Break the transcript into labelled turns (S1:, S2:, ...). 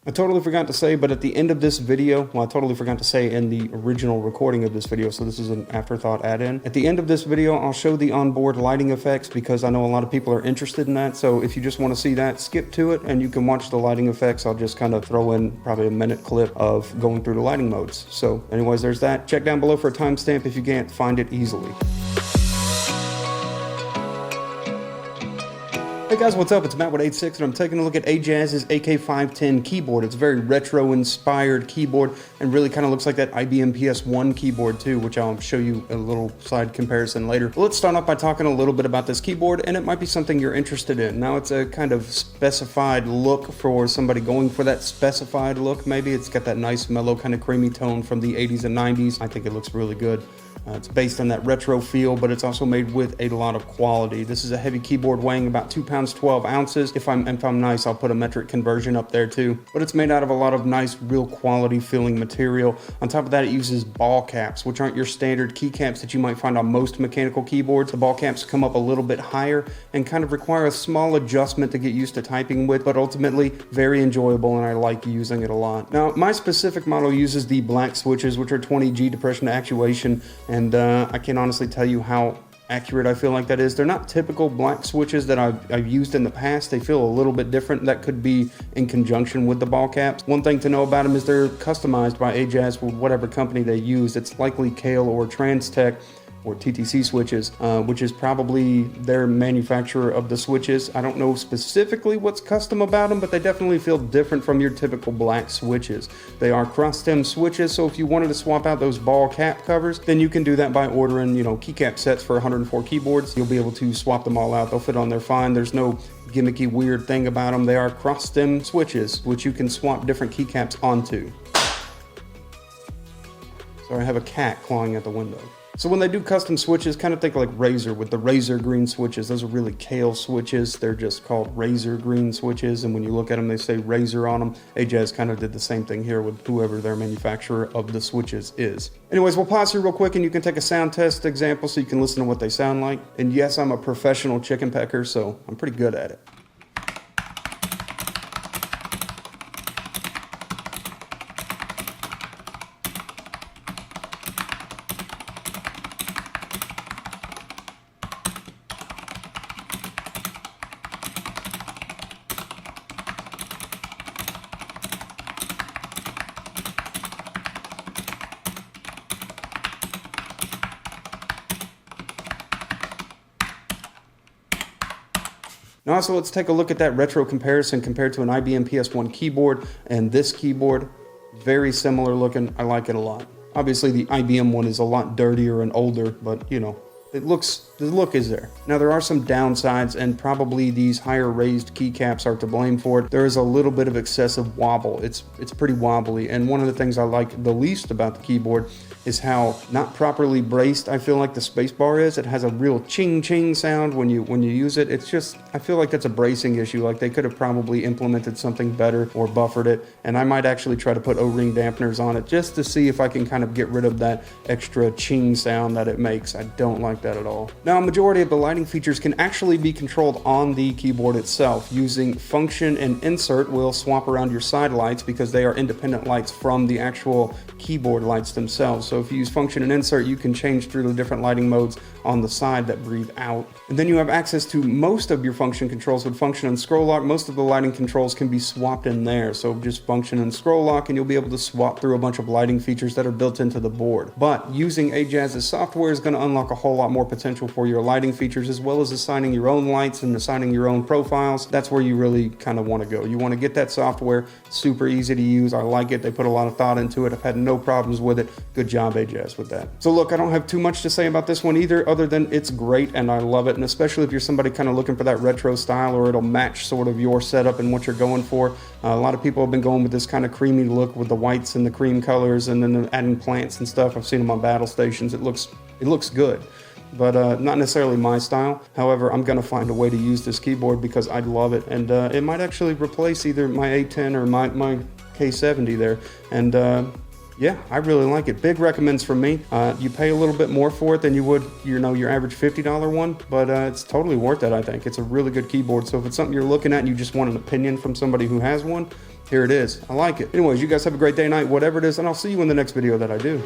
S1: I totally forgot to say, but at the end of this video, well, I totally forgot to say in the original recording of this video, so this is an afterthought add-in. At the end of this video, I'll show the onboard lighting effects because I know a lot of people are interested in that. So if you just want to see that, skip to it and you can watch the lighting effects. I'll just kind of throw in probably a minute clip of going through the lighting modes. So anyways, there's that. Check down below for a timestamp if you can't find it easily. Hey guys, what's up? It's Matt with 86 and I'm taking a look at Ajazz's AK510 keyboard. It's a very retro inspired keyboard and really kind of looks like that IBM PS1 keyboard too, which I'll show you a little side comparison later. But let's start off by talking a little bit about this keyboard, and it might be something you're interested in. Now, it's a kind of specified look for somebody going for that specified look. Maybe it's got that nice mellow kind of creamy tone from the 80s and 90s. I think it looks really good. It's based on that retro feel, but it's also made with a lot of quality. This is a heavy keyboard weighing about 2 pounds 12 ounces. If I'm nice, I'll put a metric conversion up there too. But it's made out of a lot of nice, real quality feeling material. On top of that, it uses ball caps, which aren't your standard keycaps that you might find on most mechanical keyboards. The ball caps come up a little bit higher and kind of require a small adjustment to get used to typing with, but ultimately very enjoyable, and I like using it a lot. Now, my specific model uses the black switches, which are 20G depression actuation. And I can honestly tell you how accurate I feel like that is. They're not typical black switches that I've used in the past. They feel a little bit different. That could be in conjunction with the ball caps. One thing to know about them is they're customized by Ajazz with whatever company they use. It's likely Kale or Transtech or TTC switches, which is probably their manufacturer of the switches. I don't know specifically what's custom about them, but they definitely feel different from your typical black switches. They are cross-stem switches, so if you wanted to swap out those ball cap covers, then you can do that by ordering, keycap sets for 104 keyboards. You'll be able to swap them all out. They'll fit on there fine. There's no gimmicky weird thing about them. They are cross-stem switches, which you can swap different keycaps onto. So I have a cat clawing at the window. So when they do custom switches, kind of think like Razer with the Razer green switches. Those are really Kale switches. They're just called Razer green switches. And when you look at them, they say Razer on them. Ajazz kind of did the same thing here with whoever their manufacturer of the switches is. Anyways, we'll pause here real quick and you can take a sound test example so you can listen to what they sound like. And yes, I'm a professional chicken pecker, so I'm pretty good at it. Now also let's take a look at that retro comparison compared to an IBM PS1 keyboard and this keyboard. Very similar looking. I like it a lot. Obviously the IBM one is a lot dirtier and older, but the look is there. Now there are some downsides, and probably these higher raised keycaps are to blame for it. There is a little bit of excessive wobble. It's pretty wobbly, and one of the things I like the least about the keyboard is how not properly braced I feel like the spacebar is. It has a real ching ching sound when you use it. It's just, I feel like that's a bracing issue. Like they could have probably implemented something better or buffered it, and I might actually try to put O-ring dampeners on it just to see if I can kind of get rid of that extra ching sound that it makes. I don't like that at all. Now, a majority of the lighting features can actually be controlled on the keyboard itself. Using function and insert will swap around your side lights because they are independent lights from the actual keyboard lights themselves. So if you use function and insert, you can change through the different lighting modes on the side that breathe out. And then you have access to most of your function controls with function and scroll lock. Most of the lighting controls can be swapped in there. So just function and scroll lock and you'll be able to swap through a bunch of lighting features that are built into the board. But using Ajazz's software is going to unlock a whole lot more potential for your lighting features, as well as assigning your own lights and assigning your own profiles. That's where you really kind of want to go. You want to get that software. Super easy to use. I like it. They put a lot of thought into it. I've had no problems with it. Good job, Ajazz, with that. So look, I don't have too much to say about this one either, other than it's great and I love it. And especially if you're somebody kind of looking for that retro style, or it'll match sort of your setup and what you're going for. A lot of people have been going with this kind of creamy look with the whites and the cream colors, and then adding plants and stuff. I've seen them on battle stations. It looks good, but not necessarily my style. However, I'm going to find a way to use this keyboard because I love it, and it might actually replace either my A10 or my K70 there. And yeah, I really like it. Big recommends from me. You pay a little bit more for it than you would, your average $50 one, but it's totally worth it, I think. It's a really good keyboard. So if it's something you're looking at and you just want an opinion from somebody who has one, here it is. I like it. Anyways, you guys have a great day, night, whatever it is, and I'll see you in the next video that I do.